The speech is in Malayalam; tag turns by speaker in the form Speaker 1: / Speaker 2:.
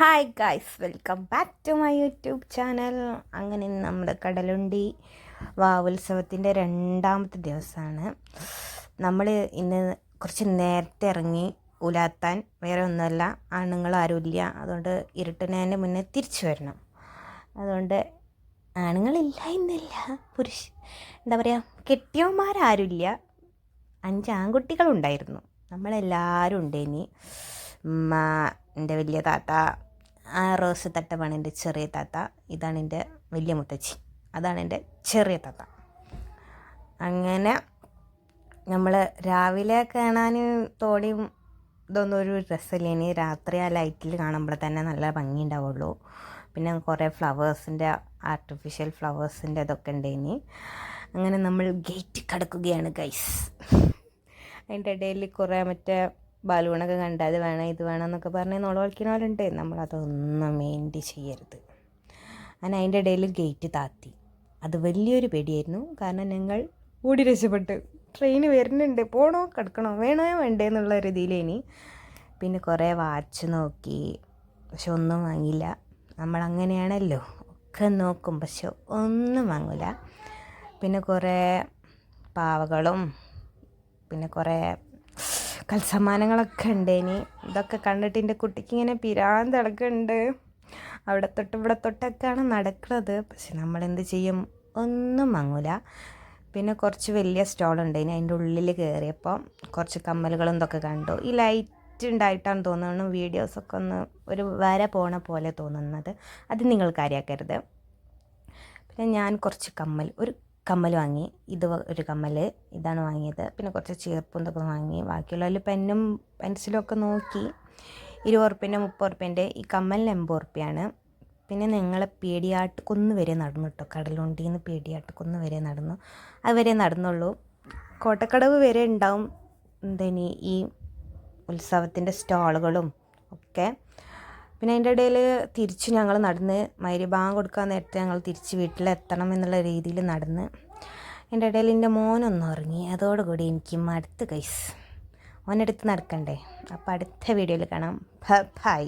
Speaker 1: Hi guys, welcome back to my YouTube channel. അങ്ങനെ നമ്മുടെ കടലുണ്ടി വാവുത്സവത്തിൻ്റെ രണ്ടാമത്തെ ദിവസമാണ്. നമ്മൾ ഇന്ന് കുറച്ച് നേരത്തെ ഇറങ്ങി ഉലാത്താൻ. വേറെ ഒന്നുമല്ല, ആണുങ്ങൾ ആരുമില്ല, അതുകൊണ്ട് ഇരുട്ടുന്നതിൻ്റെ മുന്നേ തിരിച്ചു വരണം. അതുകൊണ്ട് ആണുങ്ങളില്ല എന്നില്ല, എന്താ പറയുക, കെട്ടിയവന്മാരാരുമില്ല. 5 ആൺകുട്ടികളുണ്ടായിരുന്നു. നമ്മളെല്ലാവരും ഉണ്ടേനി. ഉമ്മ, എൻ്റെ വലിയ താത്ത, ആ റോസ് തട്ടമാണ് എൻ്റെ ചെറിയ താത്ത, ഇതാണ് എൻ്റെ വലിയ മുത്തച്ഛി, അതാണ് എൻ്റെ ചെറിയ താത്ത. അങ്ങനെ നമ്മൾ രാവിലെ കാണാൻ തോണിയും ഇതൊന്നും ഒരു രസമില്ലേനി. രാത്രി ആ ലൈറ്റിൽ കാണുമ്പോൾ തന്നെ നല്ല ഭംഗി ഉണ്ടാവുള്ളൂ. പിന്നെ കുറേ ഫ്ലവേഴ്സിൻ്റെ, ആർട്ടിഫിഷ്യൽ ഫ്ലവേഴ്സിൻ്റെ ഇതൊക്കെ ഉണ്ടേനി. അങ്ങനെ നമ്മൾ ഗേറ്റ് കടക്കുകയാണ് ഗൈസ്. അതിൻ്റെ ഇടയിൽ കുറേ മറ്റേ ബലൂണൊക്കെ കണ്ട് അത് വേണം ഇത് വേണം എന്നൊക്കെ പറഞ്ഞ് നോളവളിക്കുന്നവരുണ്ട്. നമ്മളതൊന്നും മെയിൻറ്റ് ചെയ്യരുത്. അങ്ങനെ അതിൻ്റെ ഇടയിൽ ഗേറ്റ് താത്തി. അത് വലിയൊരു പേടിയായിരുന്നു. കാരണം ഞങ്ങൾ ഓടി രക്ഷപ്പെട്ട്. ട്രെയിൻ വരുന്നുണ്ട്, പോകണോ കിടക്കണോ വേണോ വേണ്ടേ എന്നുള്ള രീതിയിലേനി. പിന്നെ കുറേ വാച്ച് നോക്കി, പക്ഷെ ഒന്നും വാങ്ങിയില്ല. നമ്മളങ്ങനെയാണല്ലോ, ഒക്കെ നോക്കും പക്ഷെ ഒന്നും വാങ്ങില്ല. പിന്നെ കുറേ പാവകളും പിന്നെ കുറേ കൽസമ്മാനങ്ങളൊക്കെ ഉണ്ടേനി. ഇതൊക്കെ കണ്ടിട്ട് എൻ്റെ കുട്ടിക്ക് ഇങ്ങനെ പിരാന്തിളക്കുന്നുണ്ട്. അവിടെ തൊട്ട് ഇവിടെ തൊട്ടൊക്കെയാണ് നടക്കുന്നത്. പക്ഷെ നമ്മളെന്ത് ചെയ്യും, ഒന്നും വാങ്ങൂല. പിന്നെ കുറച്ച് വലിയ സ്റ്റോളുണ്ടേനി. അതിൻ്റെ ഉള്ളിൽ കയറിയപ്പോൾ കുറച്ച് കമ്മലുകളും ഇതൊക്കെ കണ്ടു. ഈ ലൈറ്റ് ഉണ്ടായിട്ടാണ് തോന്നുന്നു വീഡിയോസൊക്കെ ഒന്ന് ഒരു വര പോണ പോലെ തോന്നുന്നത്. അത് നിങ്ങൾ കാര്യമാക്കരുത്. പിന്നെ ഞാൻ കുറച്ച് ഒരു കമ്മൽ വാങ്ങി. ഇത് ഒരു കമ്മൽ, ഇതാണ് വാങ്ങിയത്. പിന്നെ കുറച്ച് ചീർപ്പും ഇതൊക്കെ വാങ്ങി. ബാക്കിയുള്ളതിൽ പെന്നും പെൻസിലും ഒക്കെ നോക്കി. 20 റുപ്യൻ്റെ 30 റുപ്യൻ്റെ. ഈ കമ്മലിന് 80 റുപ്യാണ്. പിന്നെ ഞങ്ങളെ പേടിയാട്ടുകുന്ന് വരെ നടന്നു കേട്ടോ. കടലുണ്ടിയിൽ നിന്ന് പേടിയാട്ടുകുന്ന് വരെ നടന്നു. അതുവരെ നടന്നുള്ളൂ. കോട്ടക്കടവ് വരെ ഉണ്ടാവും എന്തേനി ഈ ഉത്സവത്തിൻ്റെ സ്റ്റാളുകളും ഒക്കെ. പിന്നെ അതിൻ്റെ ഇടയിൽ തിരിച്ച് ഞങ്ങൾ നടന്ന് മഗ്‌രിബ് കൊടുക്കാൻ നേരത്തെ ഞങ്ങൾ തിരിച്ച് വീട്ടിലെത്തണം എന്നുള്ള രീതിയിൽ നടന്ന്. അതിൻ്റെ ഇടയിൽ എൻ്റെ മോനൊന്നും ഉറങ്ങി. അതോടുകൂടി എനിക്ക് മടുത്ത് ഗൈസ്. ഓനെടുത്ത് നടക്കണ്ടേ. അപ്പോൾ അടുത്ത വീഡിയോയിൽ കാണാം. ബൈ.